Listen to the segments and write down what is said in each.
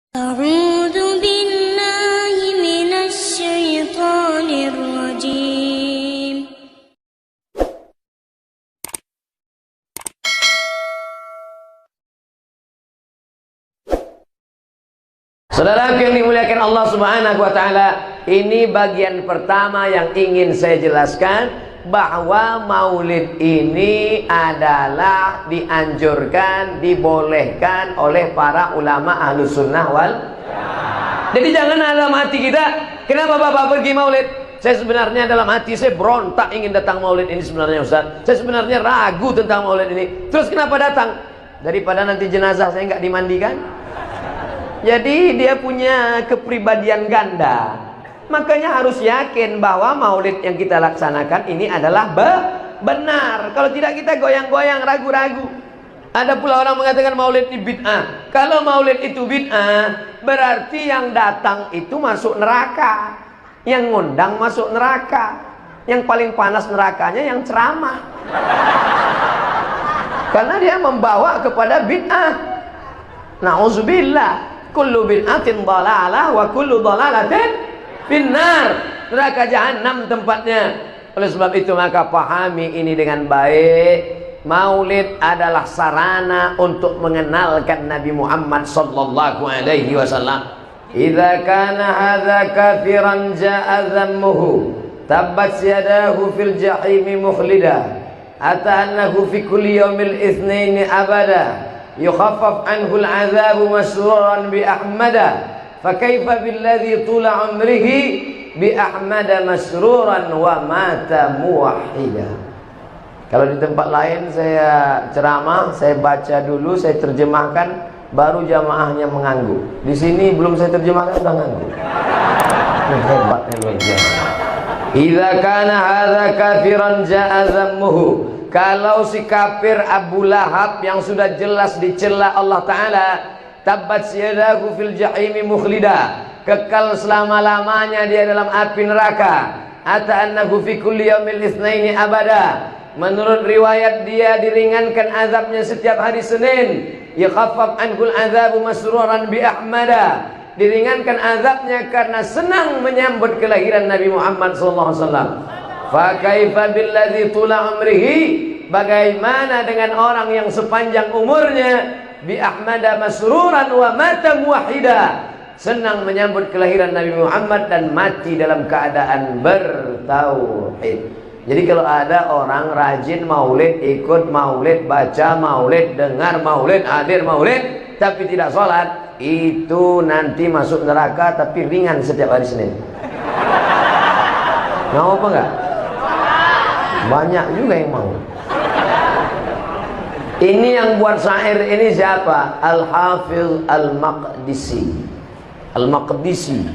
أعوذ بالله من الشيطان الرجيم. Saudara yang dimuliakan Allah Subhanahu wa taala, ini bagian pertama yang ingin saya jelaskan, bahwa maulid ini adalah dianjurkan, dibolehkan oleh para ulama Ahlus Sunnah wal Jamaah. Jadi jangan dalam hati kita, kenapa Bapak pergi maulid? Saya sebenarnya dalam hati saya berontak ingin datang maulid ini sebenarnya Ustaz. Saya sebenarnya ragu tentang maulid ini. Terus kenapa datang? Daripada nanti jenazah saya nggak dimandikan. Jadi dia punya kepribadian ganda. Makanya harus yakin bahwa maulid yang kita laksanakan ini adalah benar. Kalau tidak kita goyang-goyang, ragu-ragu. Ada pula orang mengatakan maulid ini bid'ah. Kalau maulid itu bid'ah, berarti yang datang itu masuk neraka. Yang ngundang masuk neraka. Yang paling panas nerakanya yang ceramah. Karena dia membawa kepada bid'ah. Na'udzubillah. Kullu bid'atin dhalalah wa kullu dhalalatin finnar. Neraka jahanam tempatnya. Oleh sebab itu maka pahami ini dengan baik. Maulid adalah sarana untuk mengenalkan Nabi Muhammad sallallahu alaihi wasallam. Idza kana hadza kafiran jaa dhammuhu tabbat yadahu fil jahimi mukhlida ata annahu fi kulli yawmil itsnaini abada yukhaffaf anhu al-'adzabu masruran bi ahmada fakaifa billadhi tula umrihi bi ahmada masruran wa mata muwahhida. Kalau di tempat lain saya ceramah, saya baca dulu, saya terjemahkan, baru jamaahnya mengangguk. Di sini belum saya terjemahkan sudah ngangguk. Hebatnya luar biasa. Idza kana hadza kafiran jaa dhammuhu. Kalau si kafir Abu Lahab yang sudah jelas dicela Allah Ta'ala, tabbat yadahu fil jahimi mukhlida, kekal selama-lamanya dia dalam api neraka. Ata annahu fi kulli yaumil itsnaini abada. Menurut riwayat dia diringankan azabnya setiap hari Senin. Yakhaffaf anhul azabu masruran bi ahmada. Diringankan azabnya karena senang menyambut kelahiran Nabi Muhammad sallallahu alaihi wasallam. Fa kaifa billadzi tula umrihi, bagaimana dengan orang yang sepanjang umurnya bi ahmada masruran wa mata muwahhida, senang menyambut kelahiran Nabi Muhammad dan mati dalam keadaan bertauhid. Jadi kalau ada orang rajin maulid, ikut maulid, baca maulid, dengar maulid, hadir maulid, tapi tidak sholat, itu nanti masuk neraka tapi ringan setiap hari Senin. Mau apa enggak? Banyak juga yang mau. Ini yang buat syair ini siapa? Al-Hafiz Al-Maqdisi. Al-Maqdisi.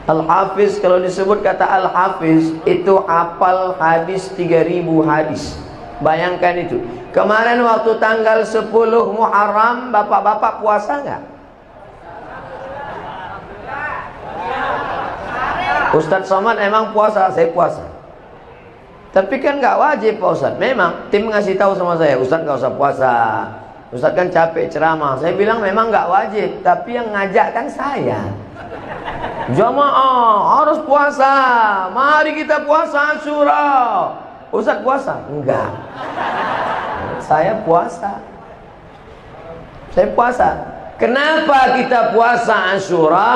Al-Hafiz, kalau disebut kata Al-Hafiz, itu hafal hadis 3000 hadis. Bayangkan itu. Kemarin waktu tanggal 10 Muharram, bapak-bapak puasa enggak? Ustadz Somad emang puasa, saya puasa. Tapi kan nggak wajib Pak Ustadz. Memang tim ngasih tahu sama saya, Ustadz nggak usah puasa. Ustadz kan capek ceramah. Saya bilang memang nggak wajib, tapi yang ngajak kan saya. Jamaah harus puasa. Mari kita puasa Asyura. Ustadz puasa? Enggak. Saya puasa. Saya puasa. Kenapa kita puasa Asyura?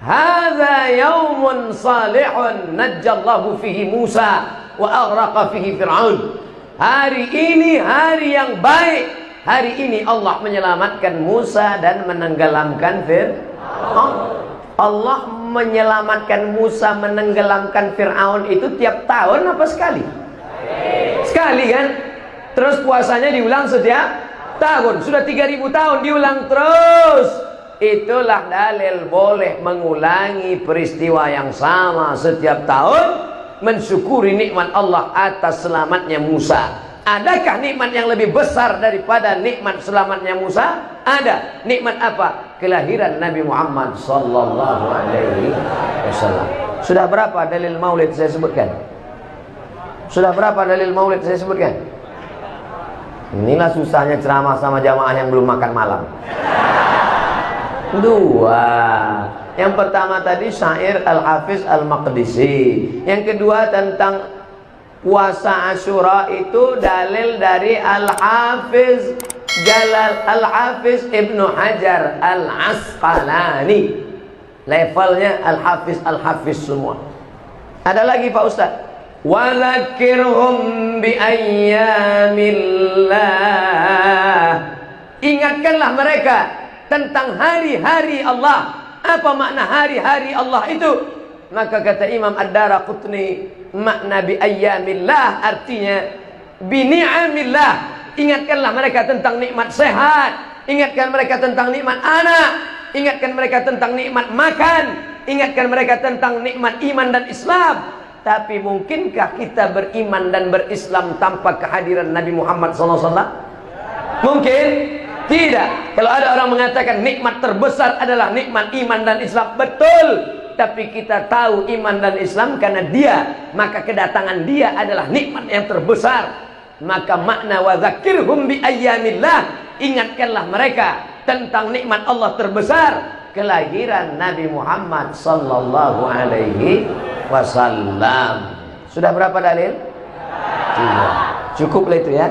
Hadza yaumun salihun najjallahu fihi Musa wa aghraqa fihi Fir'aun. Hari ini hari yang baik. Hari ini Allah menyelamatkan Musa dan menenggelamkan Fir'aun. Allah menyelamatkan Musa, menenggelamkan Fir'aun itu tiap tahun apa sekali? Sekali kan? Terus puasanya diulang setiap tahun. Sudah 3000 tahun diulang terus. Itulah dalil boleh mengulangi peristiwa yang sama setiap tahun, mensyukuri nikmat Allah atas selamatnya Musa. Adakah nikmat yang lebih besar daripada nikmat selamatnya Musa? Ada. Nikmat apa? Kelahiran Nabi Muhammad sallallahu alaihi wasallam. Sudah berapa dalil maulid saya sebutkan? Sudah berapa dalil maulid saya sebutkan? Inilah susahnya ceramah sama jamaah yang belum makan malam. Dua. Yang pertama tadi syair Al-Hafiz Al-Maqdisi. Yang kedua tentang puasa Asyura itu dalil dari Al-Hafiz Al-Hafiz Ibnu Hajar Al-Asqalani. Levelnya Al-Hafiz semua. Ada lagi Pak Ustaz. Wa dzakirhum bi ayyamillah. Ingatkanlah mereka tentang hari-hari Allah. Apa makna hari-hari Allah itu? Maka kata Imam Ad-Daraqutni, makna bi ayyamillah artinya bi ni'amillah. Ingatkanlah mereka tentang nikmat sehat, ingatkan mereka tentang nikmat anak, ingatkan mereka tentang nikmat makan, ingatkan mereka tentang nikmat iman dan Islam. Tapi mungkinkah kita beriman dan berislam tanpa kehadiran Nabi Muhammad SAW? Mungkin? Tidak. Kalau ada orang mengatakan nikmat terbesar adalah nikmat iman dan Islam, betul. Tapi kita tahu iman dan Islam karena dia, maka kedatangan dia adalah nikmat yang terbesar. Maka makna wa dzakirhum bi ayyamillah, ingatkanlah mereka tentang nikmat Allah terbesar, kelahiran Nabi Muhammad sallallahu alaihi wasallam. Sudah berapa dalil? 3. Cukuplah itu ya.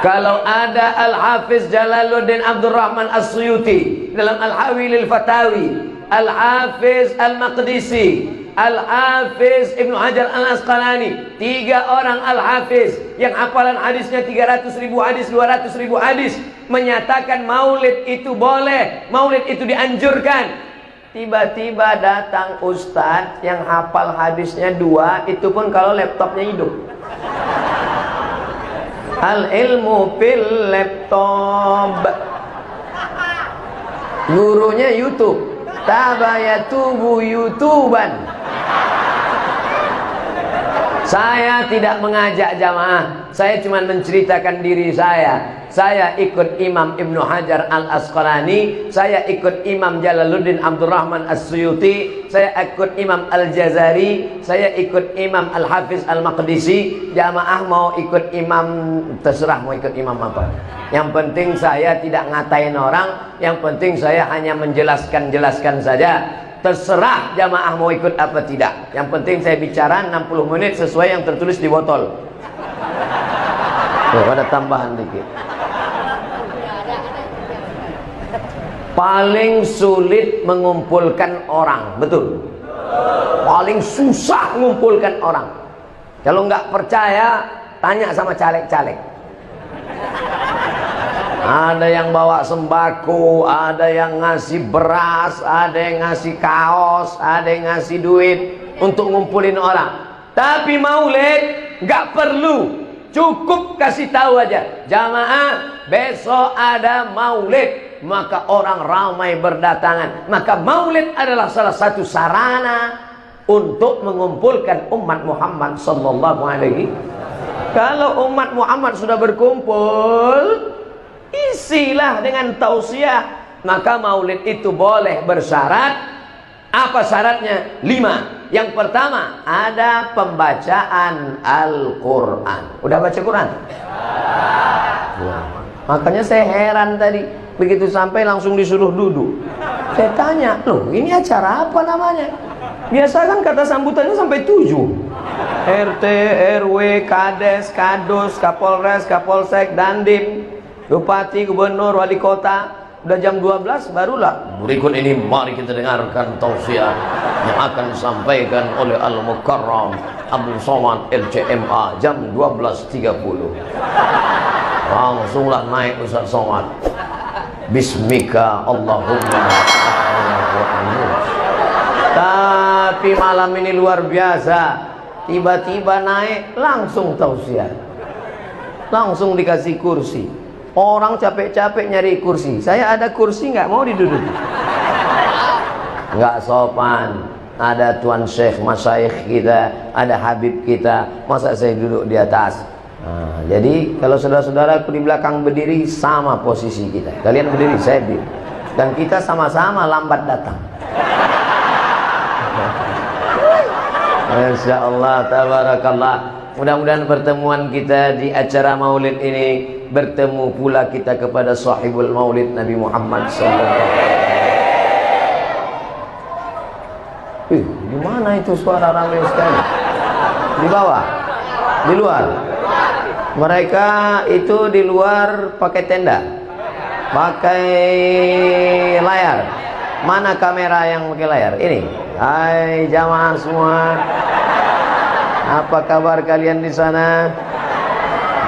Kalau ada Al-Hafiz Jalaluddin Abdurrahman As-Suyuti dalam Al-Hawilil Fatawi, Al-Hafiz Al-Maqdisi, Al-Hafiz Ibnu Hajar Al-Asqalani, 3 orang Al-Hafiz yang hafalan hadisnya 300.000 hadis, 200.000 hadis, menyatakan maulid itu boleh, maulid itu dianjurkan. Tiba-tiba datang ustadz yang hafal hadisnya 2, itu pun kalau laptopnya hidup. Al-ilmu fil laptop. Gurunya YouTube. Tabayatubu YouTuban. Saya tidak mengajak jamaah, saya cuma menceritakan diri saya. Saya ikut Imam Ibnu Hajar Al-Asqalani, saya ikut Imam Jalaluddin Abdurrahman As-Suyuti, saya ikut Imam Al-Jazari, saya ikut Imam Al-Hafiz Al-Maqdisi. Jamaah mau ikut imam, terserah mau ikut imam apa. Yang penting saya tidak ngatain orang, yang penting saya hanya menjelaskan saja. Terserah jamaah mau ikut apa tidak. Yang penting saya bicara 60 menit sesuai yang tertulis di botol. Tuh, ada tambahan dikit. Paling sulit mengumpulkan orang, betul. Paling susah mengumpulkan orang. Kalau nggak percaya, tanya sama caleg-caleg. Ada yang bawa sembako, ada yang ngasih beras, ada yang ngasih kaos, ada yang ngasih duit untuk ngumpulin orang. Tapi maulid nggak perlu, cukup kasih tahu aja, jamaah besok ada maulid, maka orang ramai berdatangan. Maka maulid adalah salah satu sarana untuk mengumpulkan umat Muhammad sallallahu alaihi. Kalau umat Muhammad sudah berkumpul, isilah dengan tausiah. Maka maulid itu boleh bersyarat. Apa syaratnya? 5. Yang pertama, ada pembacaan Al-Quran. Udah baca Quran? Ya. Makanya saya heran tadi, begitu sampai langsung disuruh duduk. Saya tanya, loh ini acara apa namanya? Biasa kan kata sambutannya sampai 7. RT, RW, Kades, Kadus, Kapolres, Kapolsek, Dandim, Bupati, Gubernur, Wali Kota. Udah jam 12 barulah. Berikut ini mari kita dengarkan tausiah yang akan disampaikan oleh Al-Mukarram Abdul Somad LCMA jam 12.30. Langsunglah naik Ustaz Somad. Bismika Allahumma. Tapi malam ini luar biasa. Tiba-tiba naik langsung tausiah. Langsung dikasih kursi. Orang capek-capek nyari kursi, saya ada kursi nggak mau diduduki. Nggak sopan. Ada tuan syekh, masyayikh kita, ada habib kita, masa saya duduk di atas? Nah, jadi kalau saudara-saudara di belakang berdiri sama posisi kita. Kalian berdiri, saya berdiri, dan kita sama-sama lambat datang. Masya Allah, tabarakallah. Mudah-mudahan pertemuan kita di acara maulid ini bertemu pula kita kepada sahibul maulid Nabi Muhammad SAW. Di mana itu suara ramai sekali? Di bawah? Di luar? Mereka itu di luar pakai tenda, pakai layar. Mana kamera yang pakai layar? Ini. Hai jamaah semua, apa kabar kalian di sana?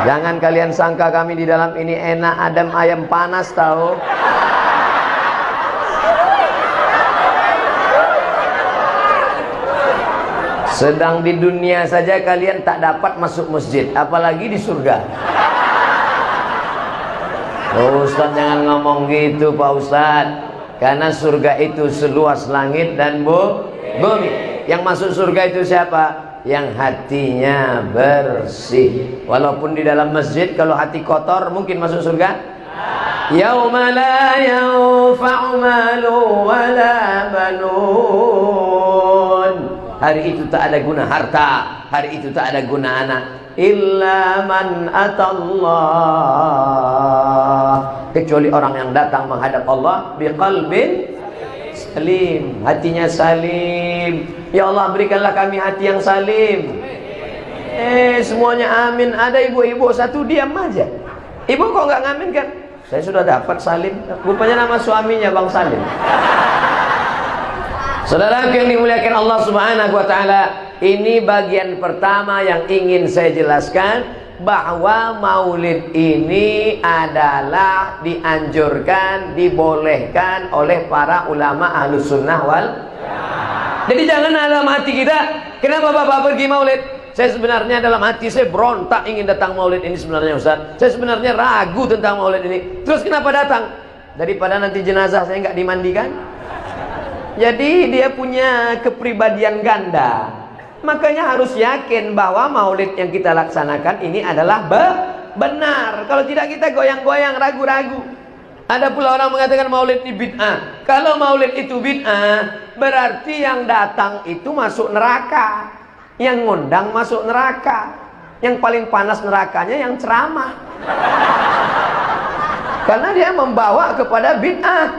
Jangan kalian sangka kami di dalam ini enak adem ayam panas tahu. Sedang di dunia saja kalian tak dapat masuk masjid, apalagi di surga. Oh, Ustaz jangan ngomong gitu Pak Ustaz, karena surga itu seluas langit dan bumi. Yang masuk surga itu siapa? Yang hatinya bersih. Walaupun di dalam masjid kalau hati kotor mungkin masuk surga? Yauma la yanfa'u malu wala banun. Hari itu tak ada guna harta, hari itu tak ada guna anak, illa man atallah, kecuali orang yang datang menghadap Allah biqalbin salim, hatinya salim. Ya Allah berikanlah kami hati yang salim. Semuanya amin. Ada ibu-ibu satu diam aja. Ibu kok nggak ngamin kan? Saya sudah dapat salim. Rupanya nama suaminya Bang Salim. Saudara yang dimuliakan Allah Subhanahu wa taala, ini bagian pertama yang ingin saya jelaskan, bahwa maulid ini adalah dianjurkan, dibolehkan oleh para ulama Ahlus Sunnah wal. Jadi jangan dalam hati kita, kenapa Bapak pergi maulid? Saya sebenarnya dalam hati saya berontak ingin datang maulid ini sebenarnya Ustaz. Saya sebenarnya ragu tentang maulid ini. Terus kenapa datang? Daripada nanti jenazah saya nggak dimandikan. Jadi dia punya kepribadian ganda. Makanya harus yakin bahwa maulid yang kita laksanakan ini adalah benar. Kalau tidak kita goyang-goyang, ragu-ragu. Ada pula orang mengatakan maulid ini bid'ah. Kalau maulid itu bid'ah, berarti yang datang itu masuk neraka. Yang ngundang masuk neraka. Yang paling panas nerakanya yang ceramah. Karena dia membawa kepada bid'ah.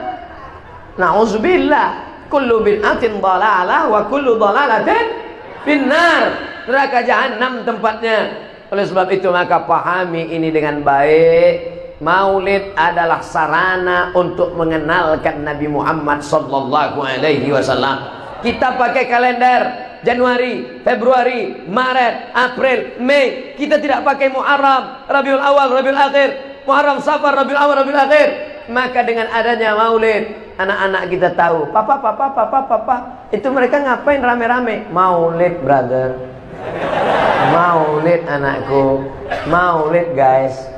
Na'udzubillah. Kullu bid'atin dhalalah wa kullu dhalalatin finnar. Neraka jahanam tempatnya. Oleh sebab itu maka pahami ini dengan baik. Maulid adalah sarana untuk mengenalkan Nabi Muhammad sallallahu alaihi wasallam. Kita pakai kalender Januari, Februari, Maret, April, Mei. Kita tidak pakai Muharram, Rabiul Awal, Rabiul Akhir, Muharram, Safar, Rabiul Awal, Rabiul Akhir. Maka dengan adanya maulid, anak-anak kita tahu, papa, itu mereka ngapain rame-rame? Maulid, brother. Maulid anakku. Maulid guys.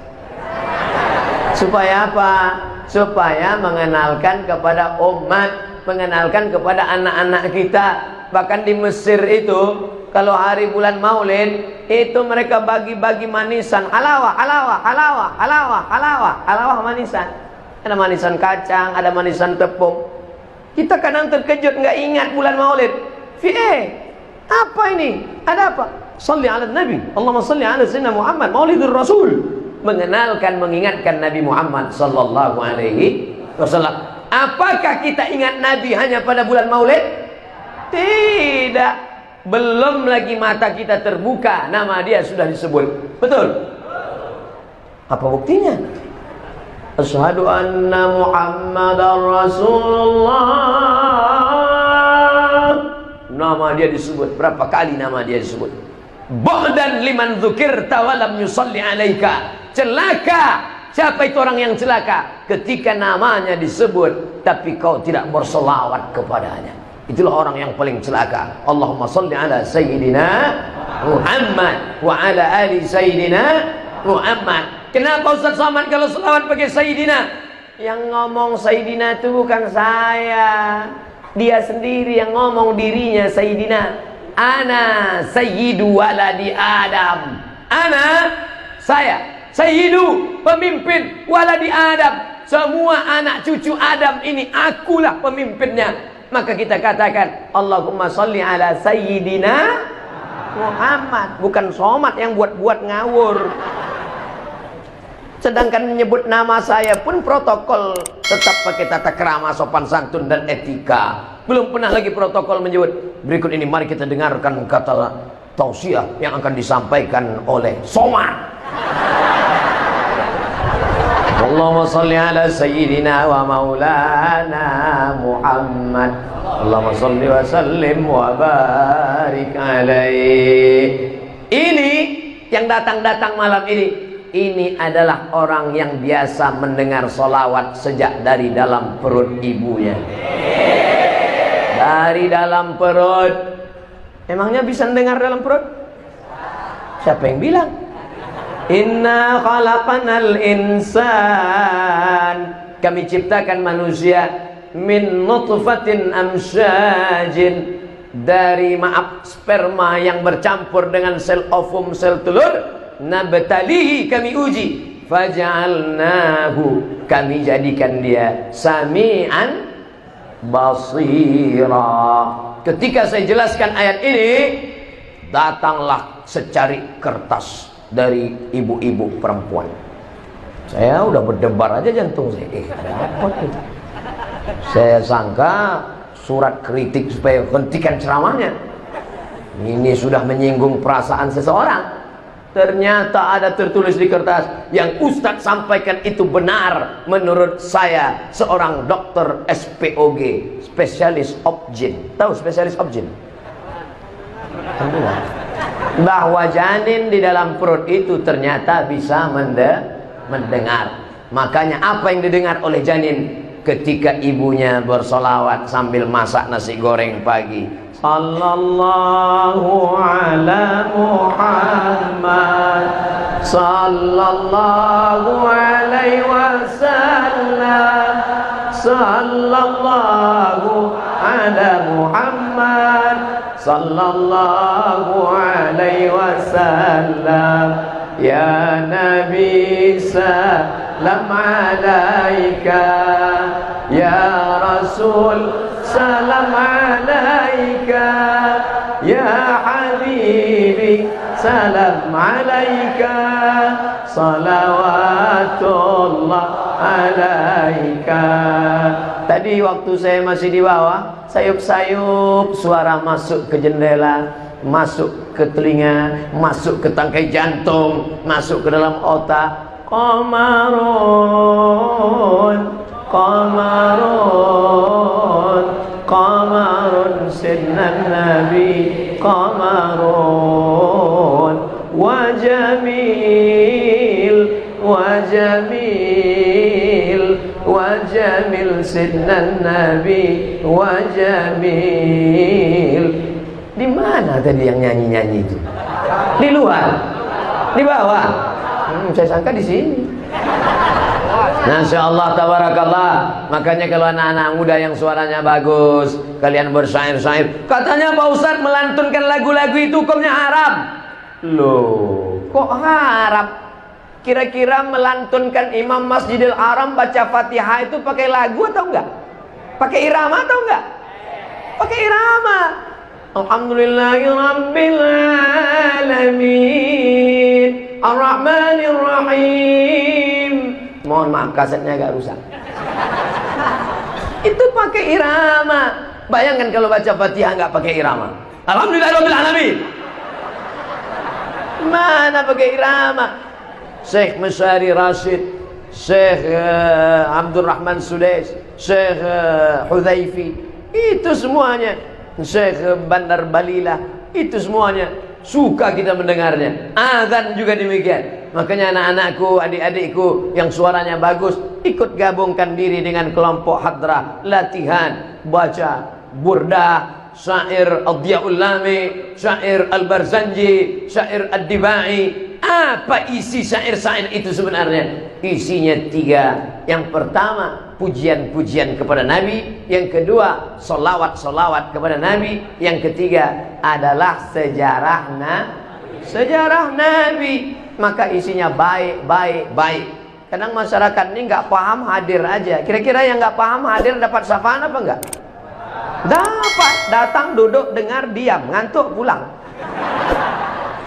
Supaya apa? Supaya mengenalkan kepada umat, mengenalkan kepada anak-anak kita. Bahkan di Mesir itu, kalau hari bulan maulid, itu mereka bagi-bagi manisan. Halawah, halawah, halawah, halawah, halawah, halawah manisan. Ada manisan kacang, ada manisan tepung. Kita kadang terkejut, nggak ingat bulan maulid. Apa ini? Ada apa? Salli ala Nabi. Allahumma salli ala Sayyidina Muhammad. Maulidur Rasul. Mengenalkan, mengingatkan Nabi Muhammad sallallahu alaihi wasallam. Apakah kita ingat Nabi hanya pada bulan maulid? Tidak. Belum lagi mata kita terbuka, nama dia sudah disebut. Betul? Apa buktinya? Asyhadu anna Muhammadar Rasulullah. Nama dia disebut. Berapa kali nama dia disebut? Ba'dan liman dzukirta wa lam yusalli alaika. Celaka. Siapa itu orang yang celaka? Ketika namanya disebut tapi kau tidak berselawat kepadanya. Itulah orang yang paling celaka. Allahumma salli ala Sayyidina Muhammad wa ala ali Sayyidina Muhammad. Kenapa Ustaz Somad kalau selawat pakai Sayyidina? Yang ngomong Sayyidina itu bukan saya. Dia sendiri yang ngomong dirinya Sayyidina. Ana Sayyidu waladi Adam. Ana, saya Sayyidu, pemimpin waladi Adam. Semua anak cucu Adam ini akulah pemimpinnya. Maka kita katakan Allahumma salli ala Sayyidina Muhammad. Bukan Somad yang buat-buat ngawur. Sedangkan menyebut nama saya pun protokol tetap pakai tata krama, sopan santun dan etika. Belum pernah lagi protokol menyebut. Berikut ini mari kita dengarkan kata tausiah yang akan disampaikan oleh Somad. Allahumma salli ala sayyidina wa maulana Muhammad. Allahumma salli wa sallim wa barik alaihi. Ini yang datang-datang malam ini adalah orang yang biasa mendengar solawat sejak dari dalam perut ibunya. Dari dalam perut. Emangnya bisa mendengar dalam perut? Siapa yang bilang? Inna khalaqanal insan, kami ciptakan manusia min nutfatin amsyajin, dari sperma yang bercampur dengan sel ovum, sel telur. Nabtalihi, kami uji. Faja'alnahu, kami jadikan dia sami'an basira. Ketika saya jelaskan ayat ini, datanglah secari kertas dari ibu-ibu perempuan. Saya udah berdebar aja jantung saya. Repot itu. Saya sangka surat kritik supaya hentikan ceramahnya. Ini sudah menyinggung perasaan seseorang. Ternyata ada tertulis di kertas, yang Ustadz sampaikan itu benar menurut saya, seorang dokter SPOG, spesialis objin. Tahu spesialis objin? Bahwa janin di dalam perut itu ternyata bisa mendengar. Makanya apa yang didengar oleh janin ketika ibunya bersolawat sambil masak nasi goreng pagi? Sallallahu ala Muhammad, sallallahu alaihi wasallam, sallallahu ala Muhammad, sallallahu alaihi wasallam. Ya Nabi salam alaika, ya Rasul salam alaika, ya Habibi salam alaika, salawatullah alaika. Tadi waktu saya masih di bawah, sayup-sayup suara masuk ke jendela, masuk ke telinga, masuk ke tangkai jantung, masuk ke dalam otak. Qamarun, qamarun, qamarun sidnan nabi, qamarun wa jamil, wa jamil, wa jamil sidnan nabi, wa jamil. Di mana tadi yang nyanyi-nyanyi itu? Di luar? Di bawah? Saya sangka di sini. Masya Allah, tabarakallah. Makanya kalau anak-anak muda yang suaranya bagus, kalian bersyair-syair, katanya Pak Ustadz melantunkan lagu-lagu itu hukumnya haram. Loh, kok haram? Kira-kira melantunkan Imam Masjidil Haram baca Fatihah itu pakai lagu atau enggak? Pakai irama atau enggak? Pakai irama. Alhamdulillahirabbil alamin, Ar-Rahmanir Rahim. Mohon maaf, kasetnya agak rusak. Itu pakai irama. Bayangkan kalau baca Fatihah nggak pakai irama. Alhamdulillahirabbil alamin. Mana pakai irama? Syekh Masyari Rashid, Syekh Abdurrahman Sudais, Syekh Hudhaifi, itu semuanya, Syekh Bandar Balila, itu semuanya suka kita mendengarnya. Azan juga demikian. Makanya anak-anakku, adik-adikku yang suaranya bagus, ikut gabungkan diri dengan kelompok hadrah, latihan baca burdah, syair Ad-Diyaul Lami, syair Al-Barzanji, syair Ad-Dibai. Apa isi syair-syair itu sebenarnya? Isinya tiga. Yang pertama, pujian-pujian kepada Nabi. Yang kedua, solawat-solawat kepada Nabi. Yang ketiga adalah sejarah Nabi. Maka isinya baik, baik, baik. Kadang masyarakat ini nggak paham, hadir aja. Kira-kira yang nggak paham hadir dapat syafaan apa enggak? Dapat. Datang, duduk, dengar, diam, ngantuk, pulang.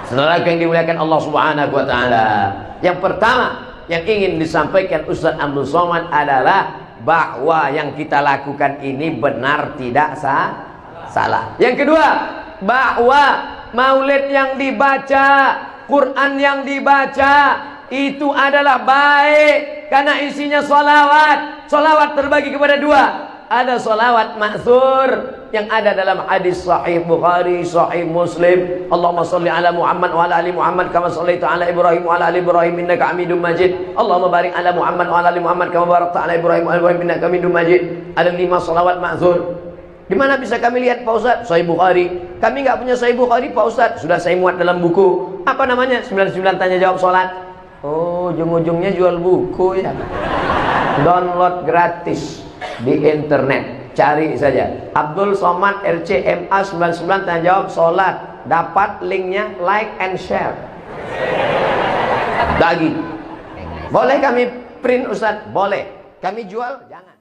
Saudara yang dimuliakan Allah Subhanahu wa taala. Yang pertama, yang ingin disampaikan Ustaz Abdul Somad adalah bahwa yang kita lakukan ini benar, tidak salah. Yang kedua, bahwa maulid yang dibaca, Quran yang dibaca itu adalah baik karena isinya sholawat. Sholawat terbagi kepada dua. Ada sholawat ma'thur yang ada dalam hadis sahih Bukhari, sahih Muslim. Allahumma sholli ala Muhammad wa ala ali Muhammad kama shallaita ala Ibrahim wa ala ali Ibrahim innaka Hamidum Majid. Allahumma barik ala Muhammad wa ala ali Muhammad kama barakta ala Ibrahim wa ala Ibrahim innaka Hamidum Majid. Ada 5 sholawat ma'thur. Di mana bisa kami lihat Pak Ustaz? Sahih Bukhari. Kami nggak punya Sahih Bukhari Pak Ustaz. Sudah saya muat dalam buku. Apa namanya? 99 tanya jawab salat. Oh, ujung-ujungnya jual buku ya. Download gratis di internet. Cari saja Abdul Somad RCMA 99 tanya jawab salat. Dapat linknya, like and share. Lagi. Boleh kami print Ustaz? Boleh. Kami jual? Jangan.